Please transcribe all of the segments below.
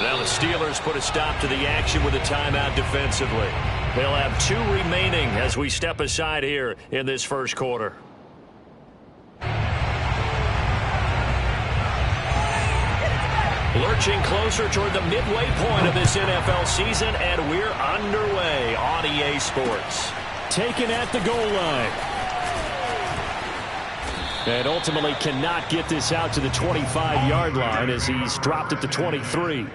Now the Steelers put a stop to the action with a timeout defensively. They'll have 2 remaining as we step aside here in this first quarter. Lurching closer toward the midway point of this NFL season, and we're underway on EA Sports. Taken at the goal line. And ultimately cannot get this out to the 25-yard line as he's dropped at the 23.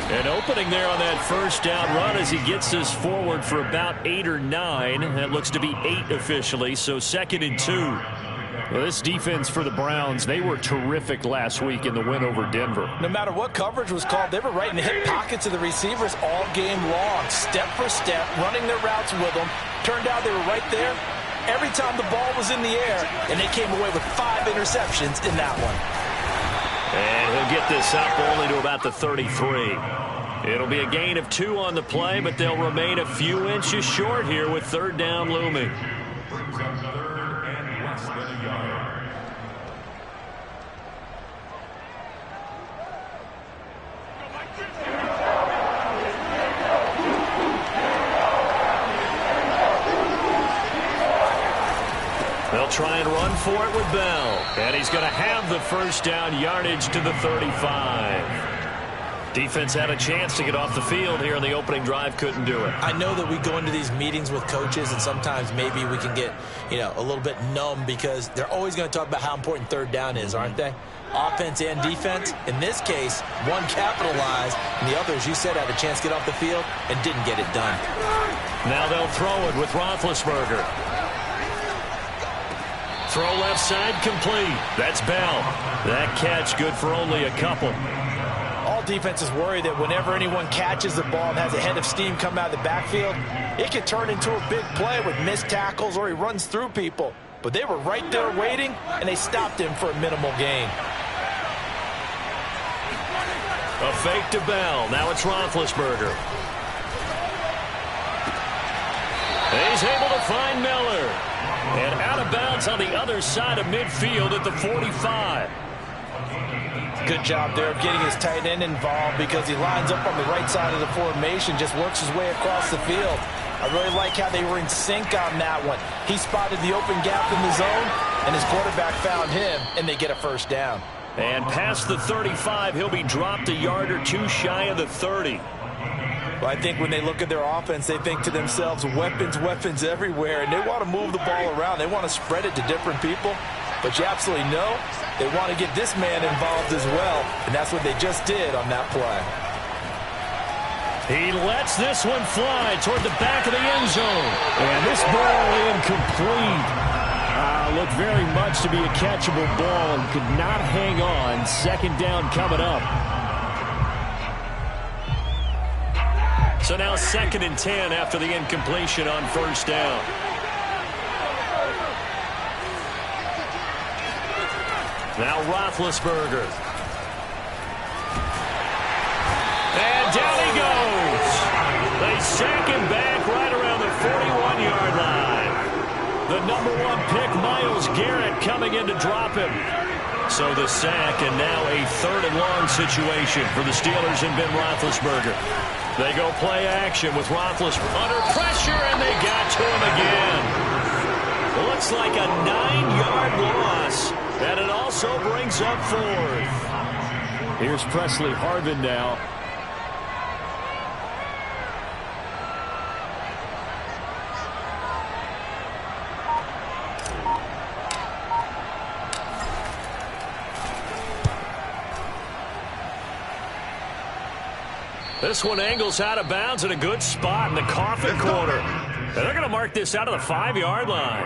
An opening there on that first down run as he gets us forward for about 8 or 9. That looks to be 8 officially, so 2nd and 2. Well, this defense for the Browns, they were terrific last week in the win over Denver. No matter what coverage was called, they were right in the hip pockets of the receivers all game long, step for step, running their routes with them. Turned out they were right there every time the ball was in the air, and they came away with 5 interceptions in that one. And he'll get this up only to about the 33. It'll be a gain of 2 on the play, but they'll remain a few inches short here with 3rd down looming. They'll try and run for it with Bell. And he's going to have the first down yardage to the 35. Defense had a chance to get off the field here in the opening drive, couldn't do it. I know that we go into these meetings with coaches, and sometimes maybe we can get, a little bit numb because they're always going to talk about how important 3rd down is, aren't they? Offense and defense. In this case, one capitalized, and the other, as you said, had a chance to get off the field and didn't get it done. Now they'll throw it with Roethlisberger. Throw left side complete. That's Bell. That catch good for only a couple. All defenses worry that whenever anyone catches the ball and has a head of steam come out of the backfield, it can turn into a big play with missed tackles or he runs through people. But they were right there waiting, and they stopped him for a minimal gain. A fake to Bell. Now it's Roethlisberger. He's able to find Miller. And out of bounds on the other side of midfield at the 45. Good job there of getting his tight end involved because he lines up on the right side of the formation, just works his way across the field. I really like how they were in sync on that one. He spotted the open gap in the zone, and his quarterback found him, and they get a first down. And past the 35, he'll be dropped a yard or 2 shy of the 30. Well, I think when they look at their offense, they think to themselves, weapons, weapons everywhere, and they want to move the ball around. They want to spread it to different people, but you absolutely know they want to get this man involved as well, and that's what they just did on that play. He lets this one fly toward the back of the end zone. And this ball incomplete. Looked very much to be a catchable ball and could not hang on. 2nd down coming up. So now 2nd and 10 after the incompletion on 1st down. Now Roethlisberger. And down he goes. They sack him back right around the 41-yard line. The #1 pick, Myles Garrett, coming in to drop him. So the sack, and now a 3rd and long situation for the Steelers and Ben Roethlisberger. They go play action with Roethlisberger under pressure, and they got to him again. Looks like a 9-yard loss, and it also brings up 4th. Here's Presley Harvin now. This one angles out of bounds in a good spot in the coffin corner. And they're going to mark this out of the 5-yard line.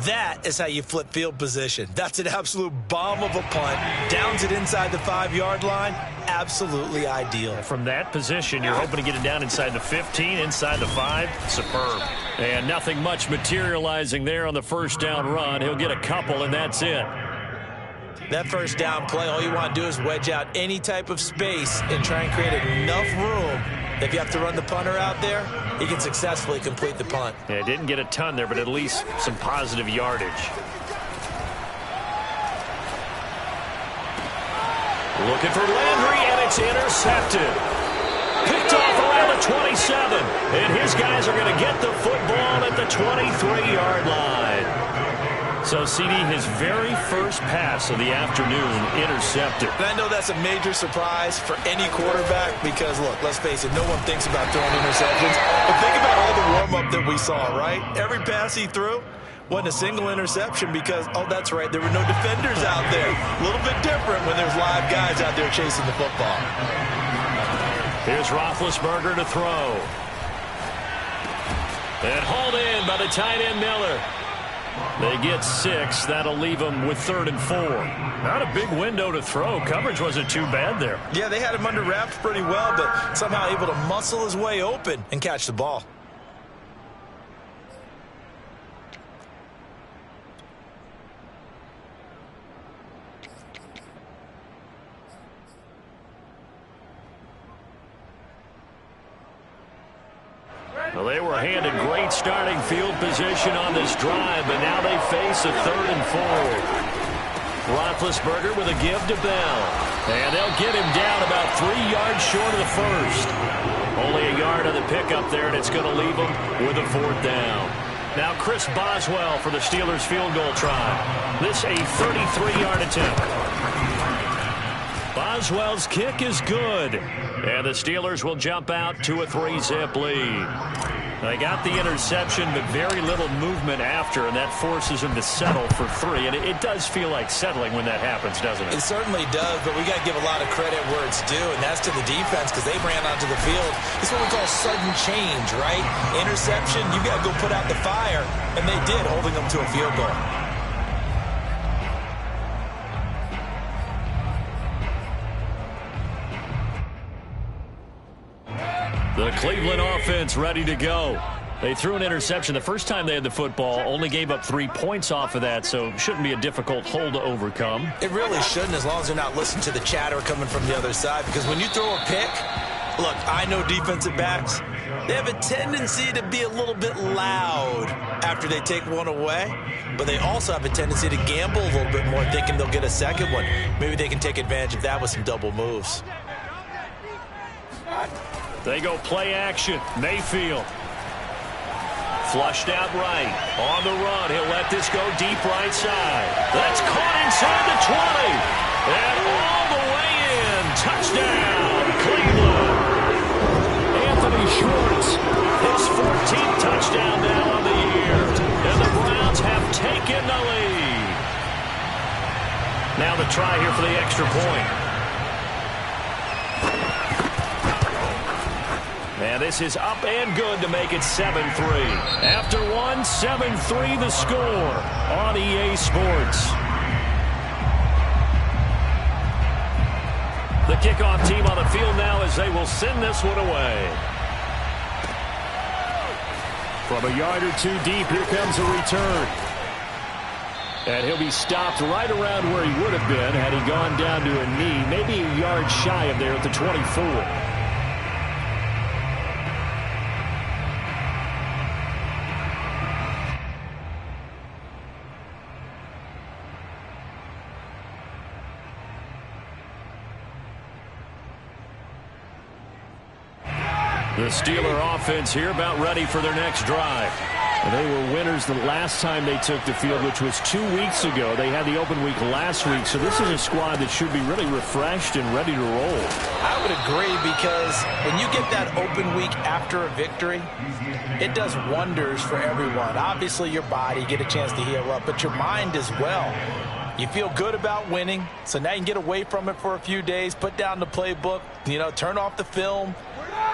That is how you flip field position. That's an absolute bomb of a punt. Downs it inside the 5-yard line. absolutely ideal. From that position, you're hoping to get it down inside the 15, inside the 5. Superb. And nothing much materializing there on the first down run. He'll get a couple, and that's it. That first down play, all you want to do is wedge out any type of space and try and create enough room. If you have to run the punter out there, he can successfully complete the punt. Yeah, didn't get a ton there, but at least some positive yardage. Looking for Landry, and it's intercepted. Picked off around the 27. And his guys are going to get the football at the 23-yard line. So, CD, his very first pass of the afternoon intercepted. And I know that's a major surprise for any quarterback because, look, let's face it, no one thinks about throwing interceptions. But think about all the warm-up that we saw, right? Every pass he threw wasn't a single interception because, oh, that's right, there were no defenders out there. A little bit different when there's live guys out there chasing the football. Here's Roethlisberger to throw. And hauled in by the tight end Miller. They get 6. That'll leave them with 3rd and 4. Not a big window to throw. Coverage wasn't too bad there. Yeah, they had him under wraps pretty well, but somehow able to muscle his way open and catch the ball. Well, they were handed great starting field position on this drive, but now they face a 3rd and 4. Roethlisberger with a give to Bell. And they'll get him down about 3 yards short of the first. Only a yard on the pickup there, and it's going to leave them with a 4th down. Now Chris Boswell for the Steelers field goal try. This a 33-yard attempt. Boswell's kick is good. And the Steelers will jump out to a 3-zip lead. They got the interception, but very little movement after, and that forces them to settle for 3. And it does feel like settling when that happens, doesn't it? It certainly does, but we got to give a lot of credit where it's due, and that's to the defense because they ran onto the field. It's what we call sudden change, right? Interception, you got to go put out the fire, and they did, holding them to a field goal. The Cleveland offense ready to go. They threw an interception the first time they had the football, only gave up 3 points off of that, so shouldn't be a difficult hole to overcome. It really shouldn't, as long as they're not listening to the chatter coming from the other side, because when you throw a pick, look, I know defensive backs, they have a tendency to be a little bit loud after they take one away, but they also have a tendency to gamble a little bit more, thinking they'll get a second one. Maybe they can take advantage of that with some double moves. They go play action. Mayfield. Flushed out right. On the run. He'll let this go deep right side. That's caught inside the 20. And all the way in. Touchdown, Cleveland. Anthony Schwartz. His 14th touchdown now on the year. And the Browns have taken the lead. Now the try here for the extra point. And this is up and good to make it 7-3. After one, 7-3 the score on EA Sports. The kickoff team on the field now as they will send this one away. From a yard or 2 deep, here comes a return. And he'll be stopped right around where he would have been had he gone down to a knee, maybe a yard shy of there at the 24. The Steeler offense here about ready for their next drive. They were winners the last time they took the field, which was 2 weeks ago. They had the open week last week, so this is a squad that should be really refreshed and ready to roll. I would agree because when you get that open week after a victory, it does wonders for everyone. Obviously, your body, get a chance to heal up, but your mind as well. You feel good about winning, so now you can get away from it for a few days, put down the playbook, turn off the film.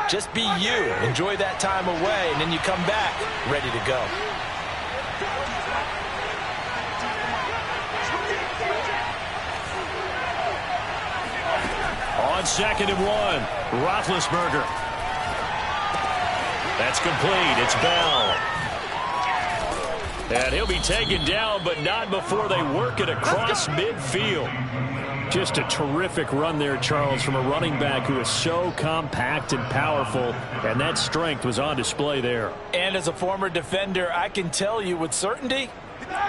Just be you. Enjoy that time away, and then you come back ready to go. On 2nd and 1, Roethlisberger. That's complete. It's Bell. And he'll be taken down, but not before they work it across midfield. Just a terrific run there, Charles, from a running back who is so compact and powerful, and that strength was on display there. And as a former defender, I can tell you with certainty,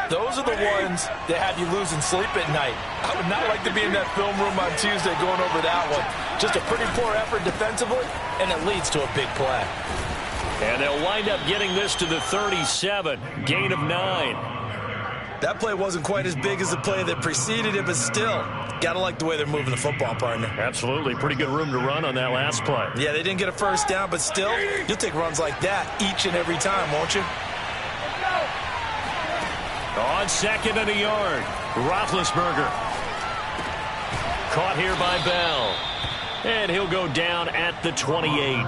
those are the ones that have you losing sleep at night. I would not like to be in that film room on Tuesday going over that one. Just a pretty poor effort defensively, and it leads to a big play. And they'll wind up getting this to the 37, gain of 9. That play wasn't quite as big as the play that preceded it, but still, gotta like the way they're moving the football, partner. Absolutely. Pretty good room to run on that last play. Yeah, they didn't get a first down, but still, you'll take runs like that each and every time, won't you? On 2nd and a yard, Roethlisberger. Caught here by Bell. And he'll go down at the 28.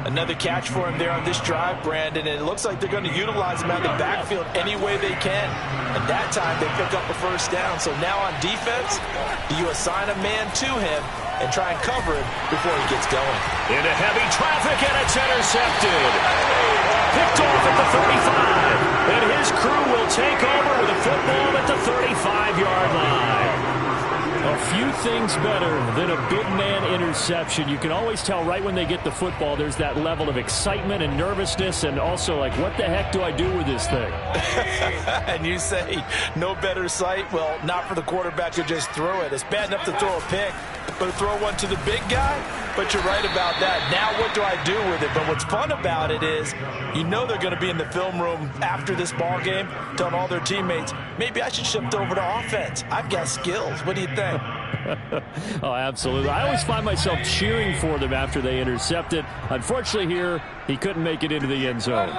Another catch for him there on this drive, Brandon, and it looks like they're going to utilize him out of the backfield any way they can. And that time they pick up a first down. So now on defense, do you assign a man to him and try and cover him before he gets going? Into heavy traffic, and it's intercepted. Picked off at the 35. And his crew will take over with a football at the 35-yard line. A few things better than a big man interception. You can always tell right when they get the football, there's that level of excitement and nervousness, and also like, what the heck do I do with this thing? And you say no better sight? Well, not for the quarterback to just throw it. It's bad enough to throw a pick, but to throw one to the big guy? But you're right about that. Now what do I do with it? But what's fun about it is you know they're going to be in the film room after this ball game telling all their teammates, maybe I should shift over to offense. I've got skills. What do you think? Oh, absolutely. I always find myself cheering for them after they intercept it. Unfortunately here, he couldn't make it into the end zone.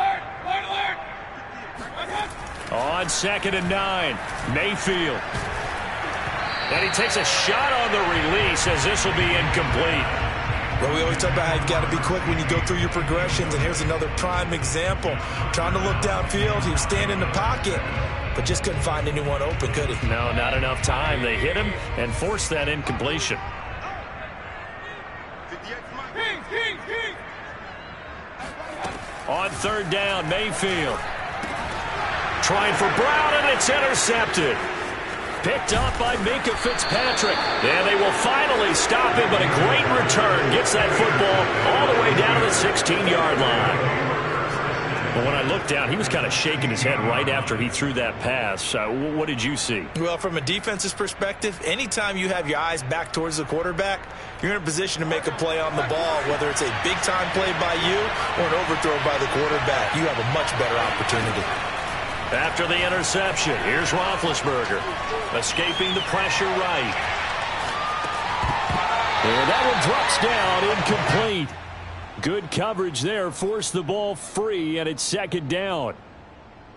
On 2nd and 9, Mayfield. And he takes a shot on the release as this will be incomplete. Well, we always talk about how you've got to be quick when you go through your progressions, and here's another prime example. Trying to look downfield, he was standing in the pocket, but just couldn't find anyone open, could he? No, not enough time. They hit him and forced that incompletion. On 3rd down, Mayfield. Trying for Brown, and it's intercepted. Picked up by Minkah Fitzpatrick. And they will finally stop him, but a great return. Gets that football all the way down to the 16-yard line. But when I looked down, he was kind of shaking his head right after he threw that pass. What did you see? Well, from a defense's perspective, anytime you have your eyes back towards the quarterback, you're in a position to make a play on the ball, whether it's a big-time play by you or an overthrow by the quarterback. You have a much better opportunity. After the interception, here's Roethlisberger. Escaping the pressure right. And that one drops down, incomplete. Good coverage there, forced the ball free, and it's 2nd down.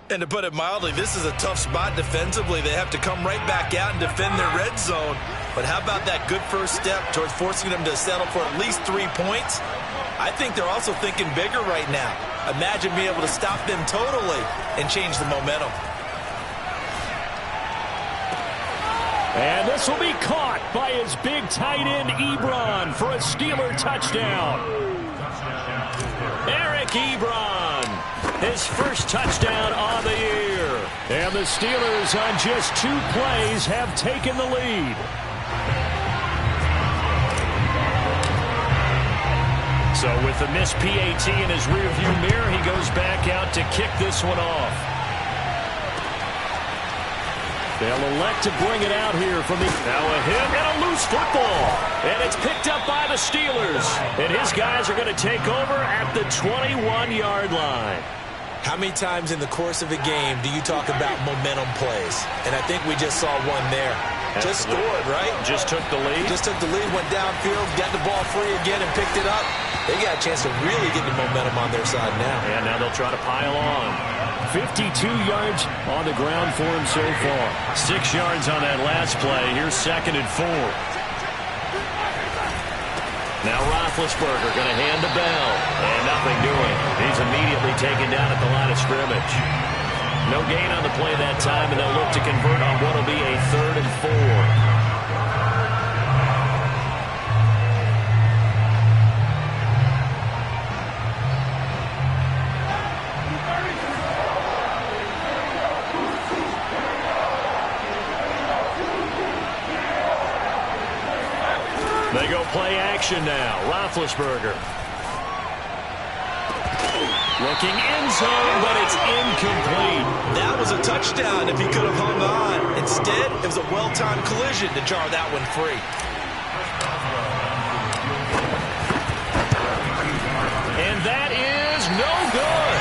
And to put it mildly, this is a tough spot defensively. They have to come right back out and defend their red zone. But how about that good first step towards forcing them to settle for at least 3 points? I think they're also thinking bigger right now. Imagine being able to stop them totally and change the momentum. And this will be caught by his big tight end, Ebron, for a Steeler touchdown. Eric Ebron, his first touchdown on the year. And the Steelers on just 2 plays have taken the lead. So with the missed PAT in his rearview mirror, he goes back out to kick this one off. They'll elect to bring it out here from the... Now a hit and a loose football. And it's picked up by the Steelers. And his guys are going to take over at the 21-yard line. How many times in the course of a game do you talk about momentum plays? And I think we just saw one there. Just scored, right? Just took the lead. Just took the lead, went downfield, got the ball free again and picked it up. They got a chance to really get the momentum on their side now. And now they'll try to pile on. 52 yards on the ground for him so far. 6 yards on that last play. Here's 2nd and 4. Now Roethlisberger going to hand the bell. And nothing doing. He's immediately taken down at the line of scrimmage. No gain on the play that time, and they'll look to convert on what will be a 3rd and 4. go play action now. Roethlisberger. Looking end zone, but it's incomplete. That was a touchdown if he could have hung on. Instead, it was a well-timed collision to jar that one free. And that is no good.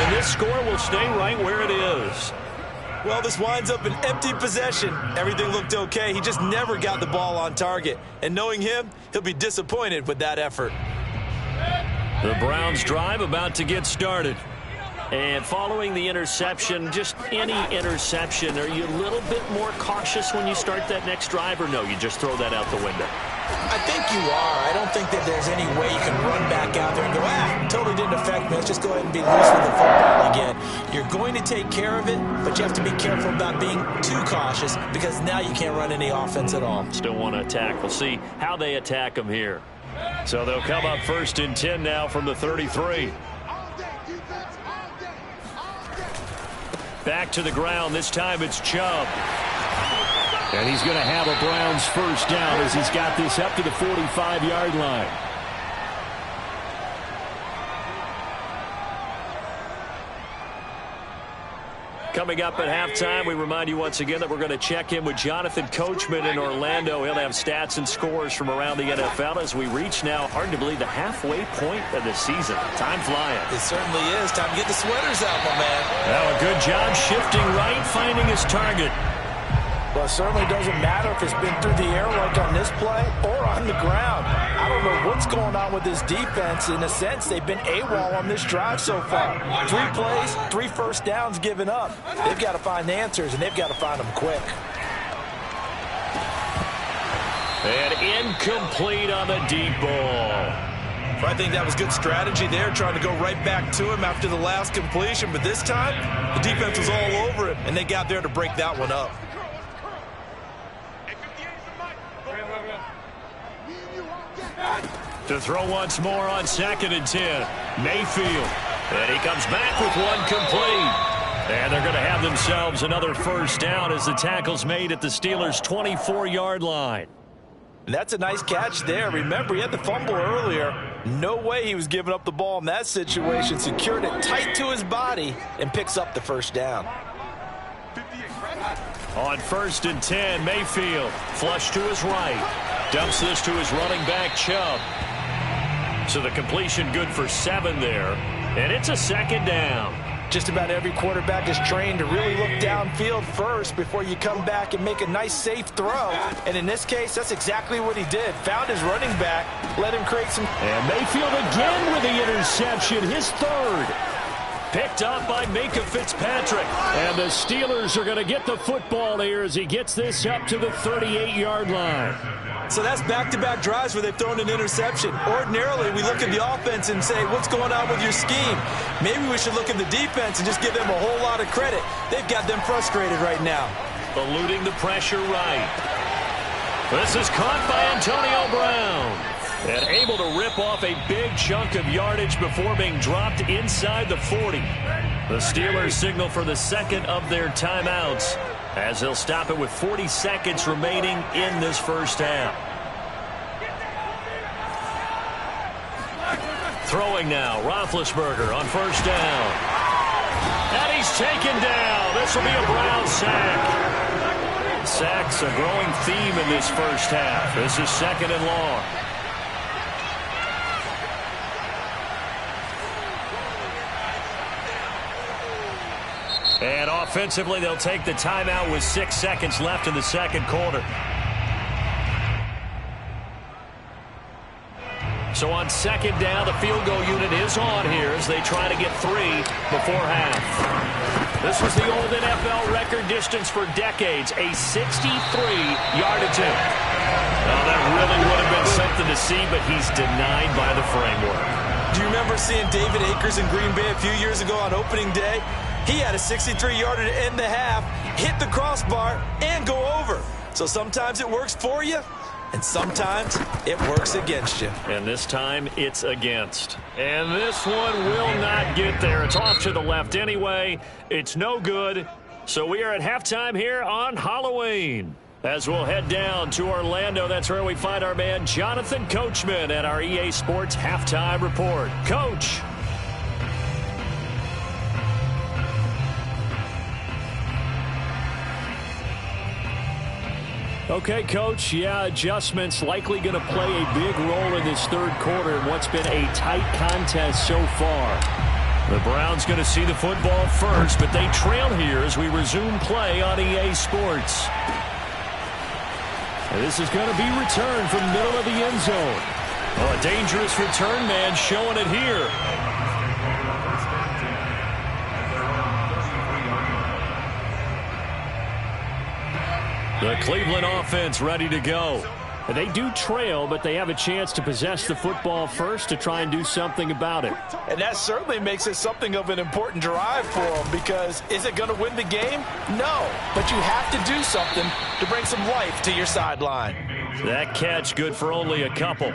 And this score will stay right where it is. Well, this winds up an empty possession. Everything looked okay. He just never got the ball on target. And knowing him, he'll be disappointed with that effort. The Browns drive about to get started. And following the interception, just any interception, are you a little bit more cautious when you start that next drive, or no, you just throw that out the window? I think you are. I don't think that there's any way you can run back out there and go, totally didn't affect me. Let's just go ahead and be loose with the football again. You're going to take care of it, but you have to be careful about being too cautious because now you can't run any offense at all. Still want to attack. We'll see how they attack them here. So they'll come up 1st and 10 now from the 33. Back to the ground. This time it's Chubb. And he's going to have a Browns first down as he's got this up to the 45-yard line. Coming up at halftime, we remind you once again that we're going to check in with Jonathan Coachman in Orlando. He'll have stats and scores from around the NFL as we reach now, hard to believe, the halfway point of the season. Time flying. It certainly is. Time to get the sweaters out, my man. Well, a good job shifting right, finding his target. Well, it certainly doesn't matter if it's been through the air like on this play or on the ground. I don't know what's going on with this defense. In a sense, they've been AWOL on this drive so far. 3 plays, 3 first downs given up. They've got to find the answers, and they've got to find them quick. And incomplete on the deep ball. I think that was good strategy there, trying to go right back to him after the last completion. But this time, the defense was all over it, and they got there to break that one up. To throw once more on 2nd and 10. Mayfield. And he comes back with one complete. And they're going to have themselves another first down as the tackle's made at the Steelers' 24-yard line. And that's a nice catch there. Remember, he had the fumble earlier. No way he was giving up the ball in that situation. Secured it tight to his body and picks up the first down. On 1st and 10, Mayfield. Flush to his right. Dumps this to his running back, Chubb. So the completion good for 7 there. And it's a 2nd down. Just about every quarterback is trained to really look downfield first before you come back and make a nice, safe throw. And in this case, that's exactly what he did. Found his running back, let him create some... And Mayfield again with the interception, his 3rd. Picked up by Minka Fitzpatrick. And the Steelers are going to get the football here as he gets this up to the 38-yard line. So that's back-to-back drives where they've thrown an interception. Ordinarily, we look at the offense and say, what's going on with your scheme? Maybe we should look at the defense and just give them a whole lot of credit. They've got them frustrated right now. Eluding the pressure right. This is caught by Antonio Brown. And able to rip off a big chunk of yardage before being dropped inside the 40. The Steelers signal for the 2nd of their timeouts as they'll stop it with 40 seconds remaining in this first half. Throwing now, Roethlisberger on 1st down. And he's taken down. This will be a Brown sack. Sacks a growing theme in this first half. This is 2nd and long. And offensively, they'll take the timeout with 6 seconds left in the 2nd quarter. So on 2nd down, the field goal unit is on here as they try to get 3 before half. This was the old NFL record distance for decades, a 63-yard attempt. Well, that really would have been something to see, but he's denied by the framework. Do you remember seeing David Akers in Green Bay a few years ago on opening day? He had a 63-yarder to end the half, hit the crossbar, and go over. So sometimes it works for you, and sometimes it works against you. And this time, it's against. And this one will not get there. It's off to the left anyway. It's no good. So we are at halftime here on Halloween. As we'll head down to Orlando, that's where we find our man Jonathan Coachman at our EA Sports Halftime Report. Coach. Okay, Coach, yeah, adjustments likely going to play a big role in this third quarter in what's been a tight contest so far. The Browns going to see the football first, but they trail here as we resume play on EA Sports. And this is going to be returned from the middle of the end zone. Oh, a dangerous return man showing it here. The Cleveland offense ready to go. They do trail, but they have a chance to possess the football first to try and do something about it. And that certainly makes it something of an important drive for them, because is it going to win the game? No, but you have to do something to bring some life to your sideline. That catch good for only a couple.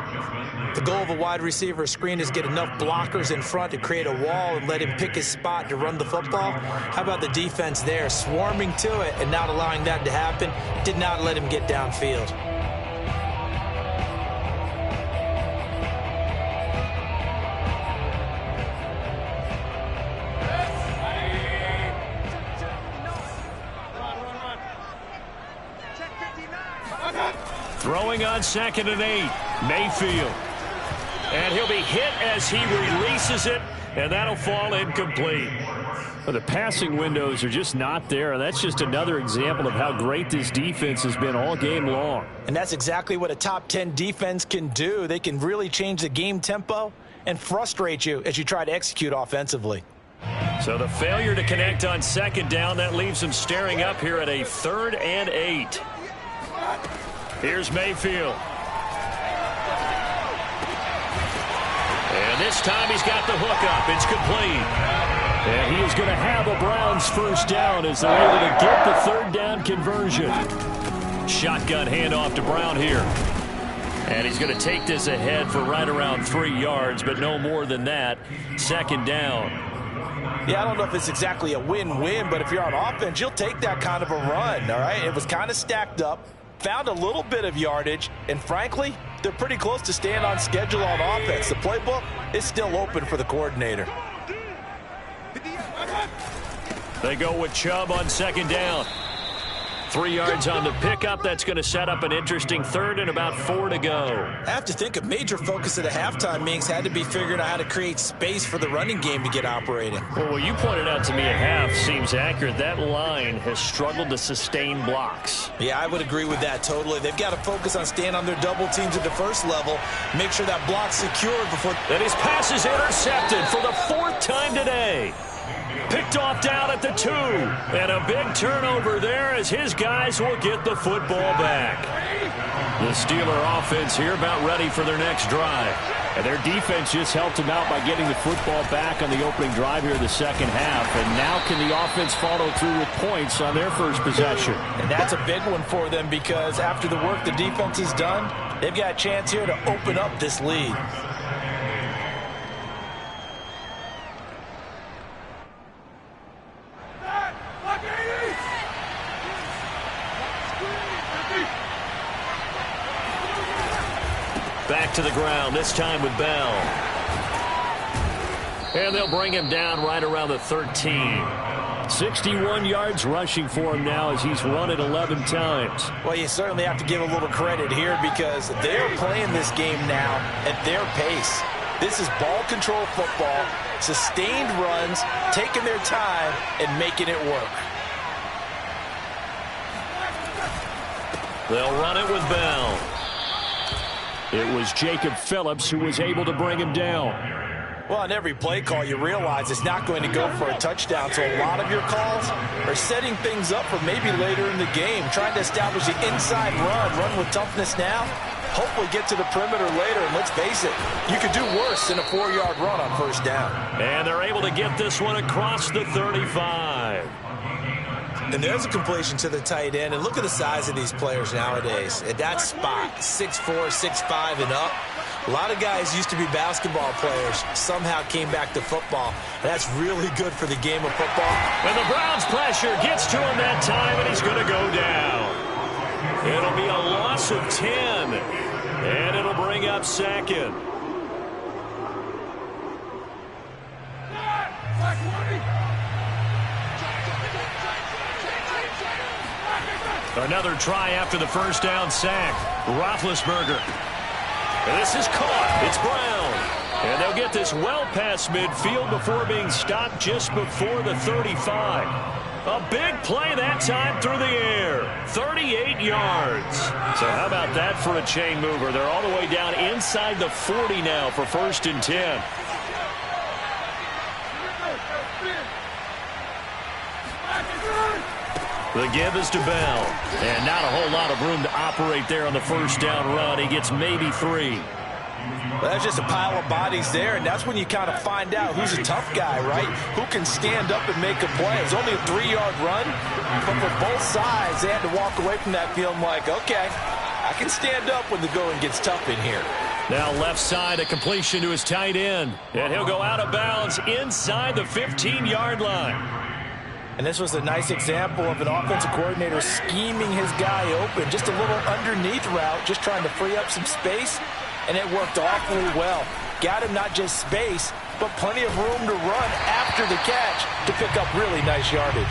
The goal of a wide receiver screen is get enough blockers in front to create a wall and let him pick his spot to run the football. How about the defense there, swarming to it and not allowing that to happen? Did not let him get downfield. Throwing on 2nd and 8, Mayfield. And he'll be hit as he releases it, and that'll fall incomplete. Well, the passing windows are just not there, and that's just another example of how great this defense has been all game long. And that's exactly what a top 10 defense can do. They can really change the game tempo and frustrate you as you try to execute offensively. So the failure to connect on 2nd down, that leaves him staring up here at a 3rd and 8. Here's Mayfield. And this time he's got the hook up. It's complete. And he is going to have a Browns first down as they're able to get the 3rd down conversion. Shotgun handoff to Brown here. And he's going to take this ahead for right around 3 yards, but no more than that. 2nd down. Yeah, I don't know if it's exactly a win-win, but if you're on offense, you'll take that kind of a run, all right? It was kind of stacked up. Found a little bit of yardage, and frankly, they're pretty close to staying on schedule on offense. The playbook is still open for the coordinator. They go with Chubb on 2nd down. 3 yards on the pickup. That's going to set up an interesting 3rd and about 4 to go. I have to think a major focus of the halftime meetings had to be figuring out how to create space for the running game to get operating. Well, what you pointed out to me at half seems accurate. That line has struggled to sustain blocks. Yeah, I would agree with that totally. They've got to focus on staying on their double teams at the first level, make sure that block's secured before... And his pass is intercepted for the 4th time today. Picked off down at the 2. And a big turnover there as his guys will get the football back. The Steeler offense here about ready for their next drive. And their defense just helped them out by getting the football back on the opening drive here in the second half. And now can the offense follow through with points on their first possession? And that's a big one for them because after the work the defense has done, they've got a chance here to open up this lead. Back to the ground, this time with Bell. And they'll bring him down right around the 13. 61 yards rushing for him now as he's run it 11 times. Well, you certainly have to give a little credit here because they're playing this game now at their pace. This is ball control football, sustained runs, taking their time and making it work. They'll run it with Bell. It was Jacob Phillips who was able to bring him down. Well, on every play call, you realize it's not going to go for a touchdown, so a lot of your calls are setting things up for maybe later in the game, trying to establish the inside run with toughness now, hopefully get to the perimeter later, and let's face it, you could do worse than a 4-yard run on first down. And they're able to get this one across the 35. And there's a completion to the tight end. And look at the size of these players nowadays. At that spot, 6'4", 6'5", and up. A lot of guys used to be basketball players, somehow came back to football. And that's really good for the game of football. And the Browns pressure gets to him that time, and he's going to go down. It'll be a loss of 10. And it'll bring up second. Another try after the first down sack. Roethlisberger. And this is caught. It's Brown. And they'll get this well past midfield before being stopped just before the 35. A big play that time through the air. 38 yards. So how about that for a chain mover? They're all the way down inside the 40 now for 1st and 10. The give is to Bell. And not a whole lot of room to operate there on the first down run. He gets maybe 3. Well, that's just a pile of bodies there, and that's when you kind of find out who's a tough guy, right? Who can stand up and make a play. It's only a 3-yard run, but for both sides, they had to walk away from that feeling like, okay, I can stand up when the going gets tough in here. Now left side, a completion to his tight end. And he'll go out of bounds inside the 15-yard line. And this was a nice example of an offensive coordinator scheming his guy open. Just a little underneath route, just trying to free up some space. And it worked awfully well. Got him not just space, but plenty of room to run after the catch to pick up really nice yardage.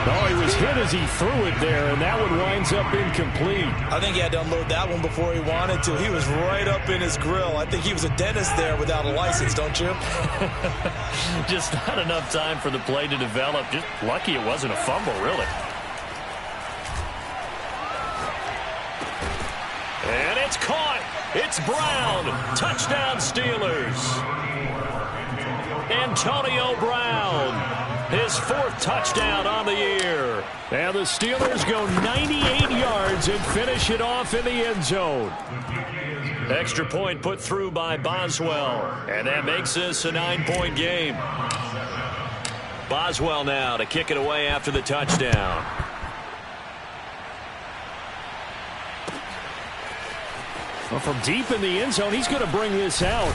Oh, he was hit as he threw it there, and that one winds up incomplete. I think he had to unload that one before he wanted to. He was right up in his grill. I think he was a dentist there without a license, don't you? Just not enough time for the play to develop. Just lucky it wasn't a fumble, really. And it's caught. It's Brown. Touchdown, Steelers. Antonio Brown. His 4th touchdown on the year. And the Steelers go 98 yards and finish it off in the end zone. Extra point put through by Boswell. And that makes this a 9-point game. Boswell now to kick it away after the touchdown. Well, from deep in the end zone, he's going to bring this out.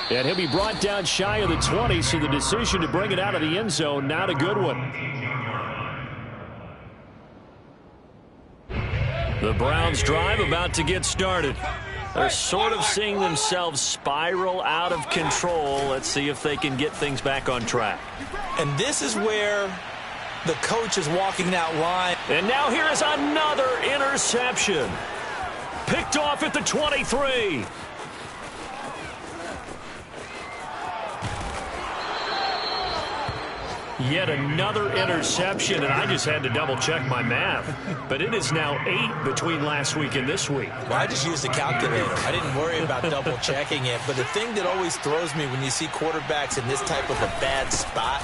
And he'll be brought down shy of the 20, so the decision to bring it out of the end zone, not a good one. The Browns drive about to get started. They're sort of seeing themselves spiral out of control. Let's see if they can get things back on track. And this is where the coach is walking that line. And now here is another interception. Picked off at the 23. Yet another interception, and I just had to double-check my math. But it is now 8 between last week and this week. Well, I just used a calculator. I didn't worry about double-checking it. But the thing that always throws me when you see quarterbacks in this type of a bad spot,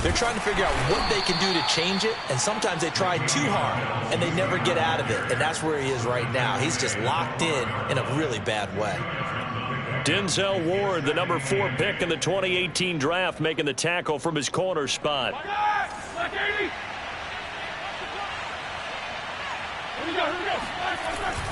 they're trying to figure out what they can do to change it, and sometimes they try too hard, and they never get out of it. And that's where he is right now. He's just locked in a really bad way. Denzel Ward, the number 4 pick in the 2018 draft, making the tackle from his corner spot.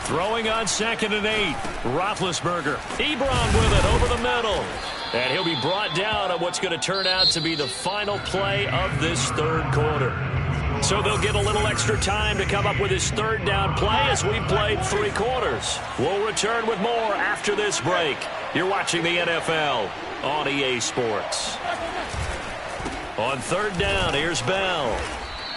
Throwing on 2nd and 8. Roethlisberger. Ebron with it over the middle. And he'll be brought down on what's going to turn out to be the final play of this 3rd quarter. So they'll get a little extra time to come up with his 3rd down play as we played 3 quarters. We'll return with more after this break. You're watching the NFL on EA Sports. On 3rd down, here's Bell.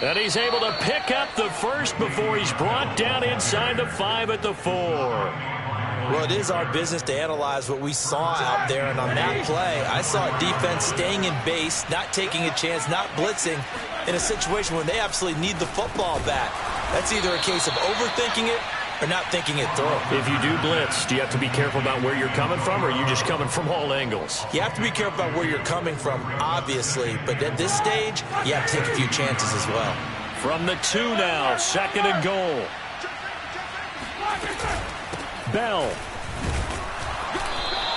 And he's able to pick up the first before he's brought down inside the 5 at the 4. Well, it is our business to analyze what we saw out there, and on that play, I saw a defense staying in base, not taking a chance, not blitzing, in a situation when they absolutely need the football back. That's either a case of overthinking it or not thinking it through. If you do blitz, do you have to be careful about where you're coming from, or are you just coming from all angles? You have to be careful about where you're coming from, obviously, but at this stage, you have to take a few chances as well. From the 2 now, 2nd and goal. Bell.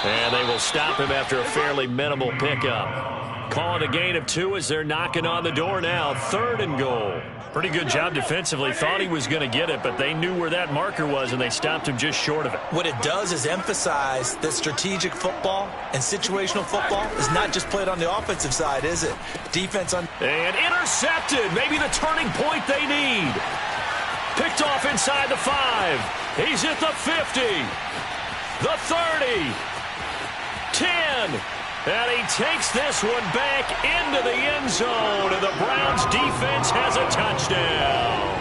And they will stop him after a fairly minimal pickup. Calling a gain of 2 as they're knocking on the door now. 3rd and goal. Pretty good job defensively. Thought he was going to get it, but they knew where that marker was, and they stopped him just short of it. What it does is emphasize that strategic football and situational football is not just played on the offensive side, is it? Defense on... And intercepted. Maybe the turning point they need. Picked off inside the 5. He's at the 50. The 30. 10. And he takes this one back into the end zone. And the Browns defense has a touchdown.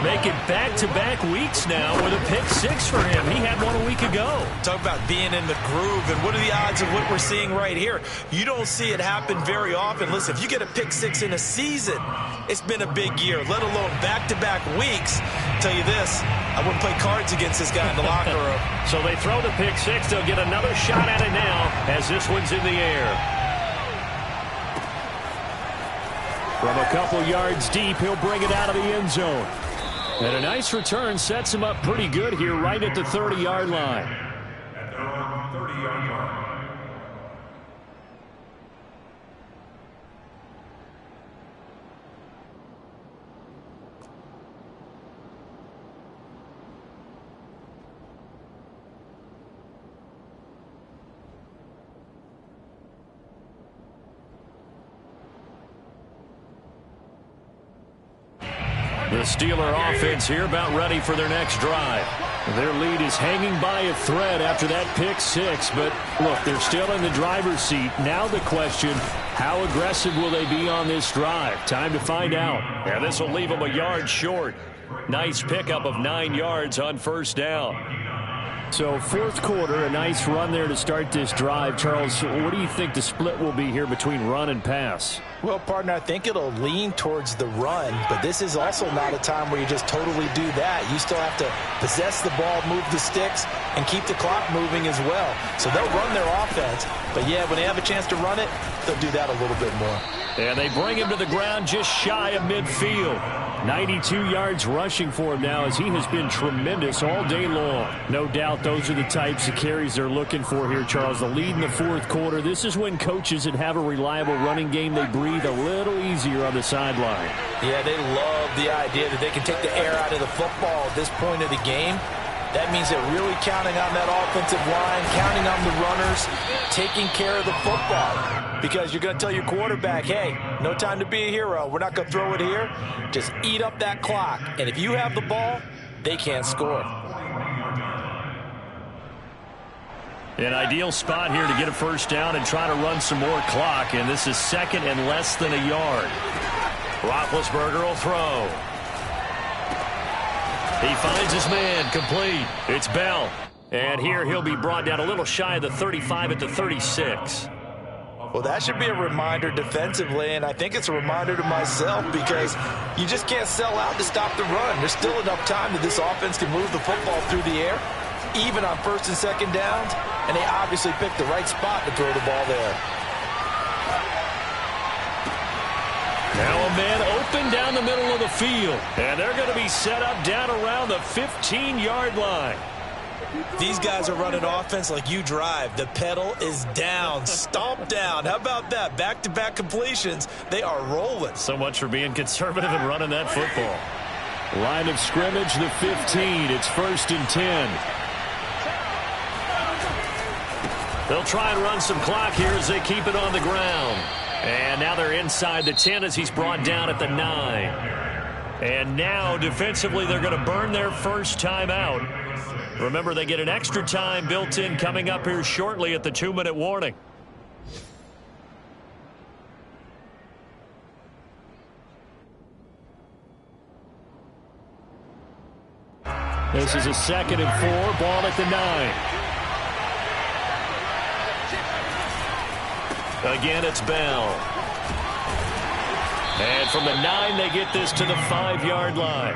Making back-to-back weeks now with a pick 6 for him. He had one a week ago. Talk about being in the groove, and what are the odds of what we're seeing right here? You don't see it happen very often. Listen, if you get a pick 6 in a season, it's been a big year, let alone back-to-back weeks. I'll tell you this, I wouldn't play cards against this guy in the locker room. So they throw the pick 6. They'll get another shot at it now as this one's in the air. From a couple yards deep, he'll bring it out of the end zone. And a nice return sets him up pretty good here right at the 30-yard line. At their own 30-yard line. The Steeler offense here about ready for their next drive. Their lead is hanging by a thread after that pick 6. But, look, they're still in the driver's seat. Now the question, how aggressive will they be on this drive? Time to find out. Yeah, this will leave them a yard short. Nice pickup of 9 yards on first down. So fourth quarter, a nice run there to start this drive. Charles, what do you think the split will be here between run and pass? Well, partner, I think it'll lean towards the run, but this is also not a time where you just totally do that. You still have to possess the ball, move the sticks, and keep the clock moving as well. So they'll run their offense, but yeah, when they have a chance to run it, they'll do that a little bit more. And they bring him to the ground just shy of midfield. 92 yards rushing for him now as he has been tremendous all day long. No doubt those are the types of carries they're looking for here, Charles. The lead in the fourth quarter. This is when coaches that have a reliable running game, they breathe a little easier on the sideline. Yeah, they love the idea that they can take the air out of the football at this point of the game. That means they're really counting on that offensive line, counting on the runners, taking care of the football. Because you're going to tell your quarterback, hey, no time to be a hero. We're not going to throw it here. Just eat up that clock. And if you have the ball, they can't score. An ideal spot here to get a first down and try to run some more clock. And this is second and less than a yard. Roethlisberger will throw. He finds his man, complete. It's Bell. And here he'll be brought down a little shy of the 35 at the 36. Well, that should be a reminder defensively, and I think it's a reminder to myself because you just can't sell out to stop the run. There's still enough time that this offense can move the football through the air, even on first and second downs, and they obviously picked the right spot to throw the ball there. Now a man open down the middle of the field, and they're going to be set up down around the 15-yard line. These guys are running offense like you drive. The pedal is down, stomp down. How about that? Back-to-back completions. They are rolling. So much for being conservative and running that football. Line of scrimmage, the 15. It's 1st and 10. They'll try and run some clock here as they keep it on the ground. And now they're inside the 10 as he's brought down at the 9. And now defensively they're going to burn their first time out. Remember, they get an extra time built in coming up here shortly at the 2-minute warning. This is a 2nd and 4, ball at the 9. Again, it's Bell. And from the 9, they get this to the 5-yard line.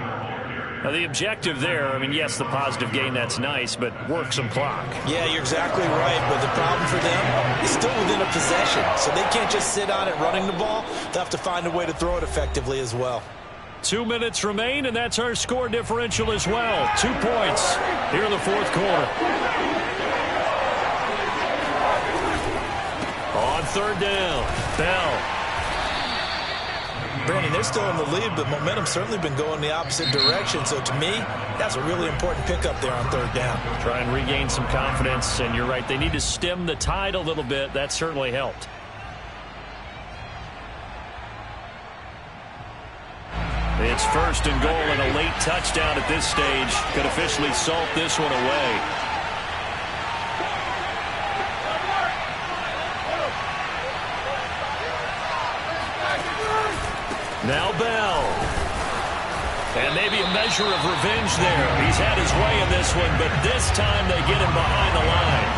Now, the objective there, I mean, yes, the positive gain, that's nice, but work some clock. Yeah, you're exactly right, but the problem for them is still within a possession, so they can't just sit on it running the ball. They'll have to find a way to throw it effectively as well. 2 minutes remain, and that's our score differential as well. 2 points here in the fourth quarter. On third down, Bell. Brandon, they're still in the lead, but momentum's certainly been going the opposite direction. So to me, that's a really important pickup there on third down. Try and regain some confidence, and you're right, they need to stem the tide a little bit. That certainly helped. It's first and goal, and a late touchdown at this stage could officially salt this one away. Now Bell. And maybe a measure of revenge there. He's had his way in this one, but this time they get him behind the line.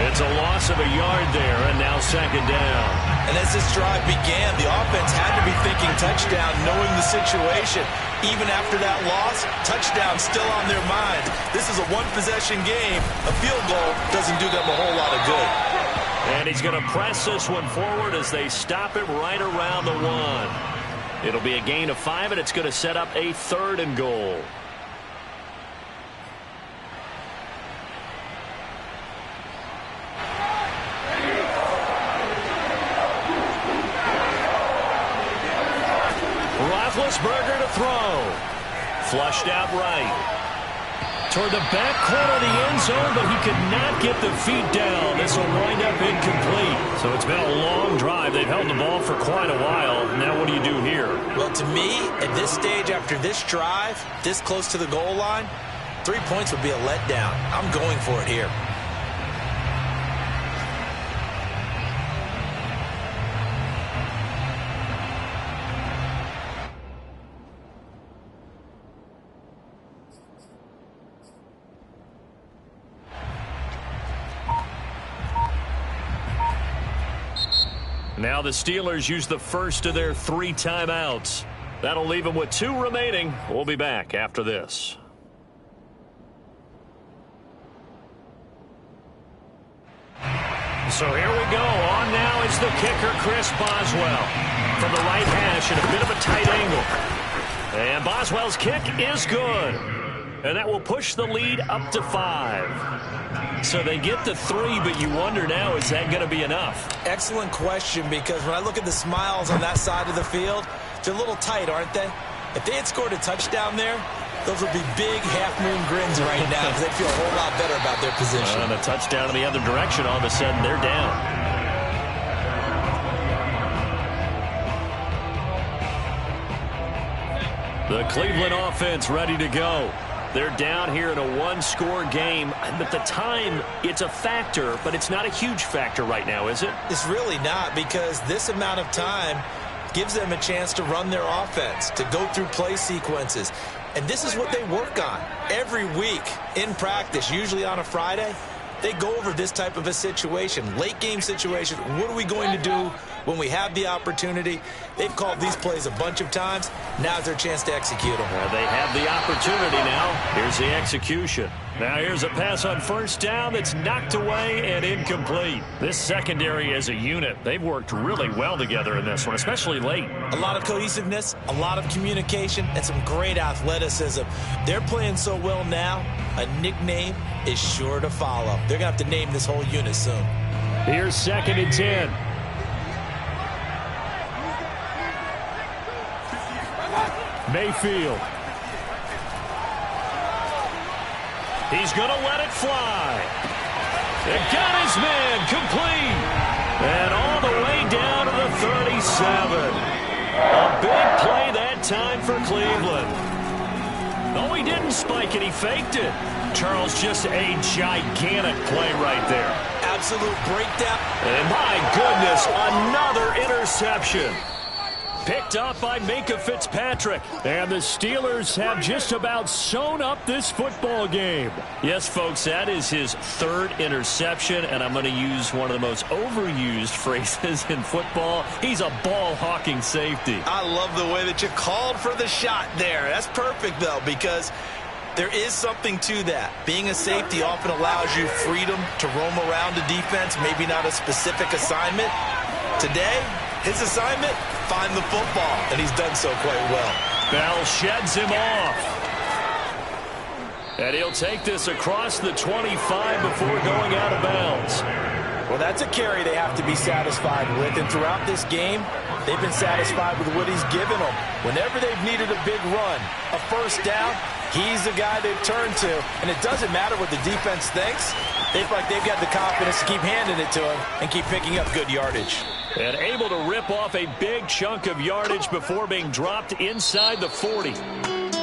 It's a loss of a yard there, and now second down. And as this drive began, the offense had to be thinking touchdown, knowing the situation. Even after that loss, touchdown still on their minds. This is a one-possession game. A field goal doesn't do them a whole lot of good. And he's going to press this one forward as they stop it right around the 1. It'll be a gain of 5, and it's going to set up a third and goal. Roethlisberger to throw. Flushed out right. Toward the back corner of the end zone, but he could not get the feet down. This will wind up incomplete. So it's been a long drive. They've held the ball for quite a while. Now what do you do here? Well, to me, at this stage, after this drive, this close to the goal line, 3 points would be a letdown. I'm going for it here. Now the Steelers use the first of their 3 timeouts. That'll leave them with 2 remaining. We'll be back after this. So here we go. On now is the kicker, Chris Boswell. From the right hash in a bit of a tight angle. And Boswell's kick is good. And that will push the lead up to 5. So they get the 3, but you wonder now, is that going to be enough? Excellent question, because when I look at the smiles on that side of the field, they're a little tight, aren't they? If they had scored a touchdown there, those would be big half-moon grins right now, because they'd feel a whole lot better about their position. And a touchdown in the other direction, all of a sudden they're down. The Cleveland offense ready to go. They're down here in a 1-score game. But the time, it's a factor, but it's not a huge factor right now, is it? It's really not, because this amount of time gives them a chance to run their offense, to go through play sequences. And this is what they work on every week in practice, usually on a Friday. They go over this type of a situation, late game situation. What are we going to do when we have the opportunity? They've called these plays a bunch of times. Now's their chance to execute them. Well, they have the opportunity now. Here's the execution. Now here's a pass on first down that's knocked away and incomplete. This secondary as a unit, they've worked really well together in this one, especially late. A lot of cohesiveness, a lot of communication, and some great athleticism. They're playing so well now, a nickname is sure to follow. They're going to have to name this whole unit soon. Here's 2nd and 10. Mayfield. He's going to let it fly. And got his man complete. And all the way down to the 37. A big play that time for Cleveland. No, he didn't spike it. He faked it. Charles, just a gigantic play right there. Absolute breakdown. And my goodness, another interception. Picked up by Minkah Fitzpatrick. And the Steelers have just about sewn up this football game. Yes, folks, that is his 3rd interception, and I'm going to use one of the most overused phrases in football. He's a ball-hawking safety. I love the way that you called for the shot there. That's perfect, though, because there is something to that. Being a safety often allows you freedom to roam around the defense, maybe not a specific assignment. Today, his assignment, find the football, and he's done so quite well. Bell sheds him off. And he'll take this across the 25 before going out of bounds. Well, that's a carry they have to be satisfied with, and throughout this game, they've been satisfied with what he's given them. Whenever they've needed a big run, a first down, he's the guy they've turned to, and it doesn't matter what the defense thinks. They feel like they've got the confidence to keep handing it to him and keep picking up good yardage. And able to rip off a big chunk of yardage before being dropped inside the 40.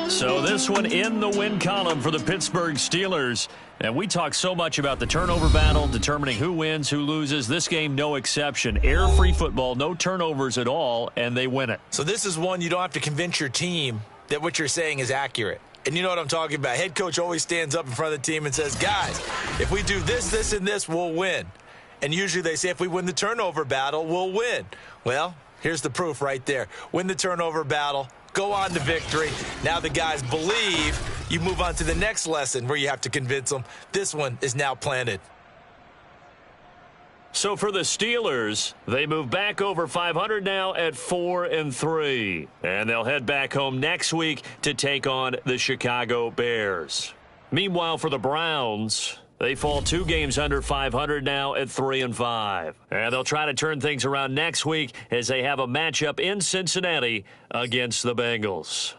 So this one in the win column for the Pittsburgh Steelers. And we talk so much about the turnover battle, determining who wins, who loses. This game, no exception. Air-free football, no turnovers at all, and they win it. So this is one you don't have to convince your team that what you're saying is accurate. And you know what I'm talking about. Head coach always stands up in front of the team and says, guys, if we do this, this, and this, we'll win. And usually they say if we win the turnover battle, we'll win. Well, here's the proof right there. Win the turnover battle, go on to victory. Now the guys believe. You move on to the next lesson where you have to convince them. This one is now planted. So for the Steelers, they move back over 500 now at 4-3. And they'll head back home next week to take on the Chicago Bears. Meanwhile, for the Browns, they fall 2 games under 500 now at 3-5. And they'll try to turn things around next week as they have a matchup in Cincinnati against the Bengals.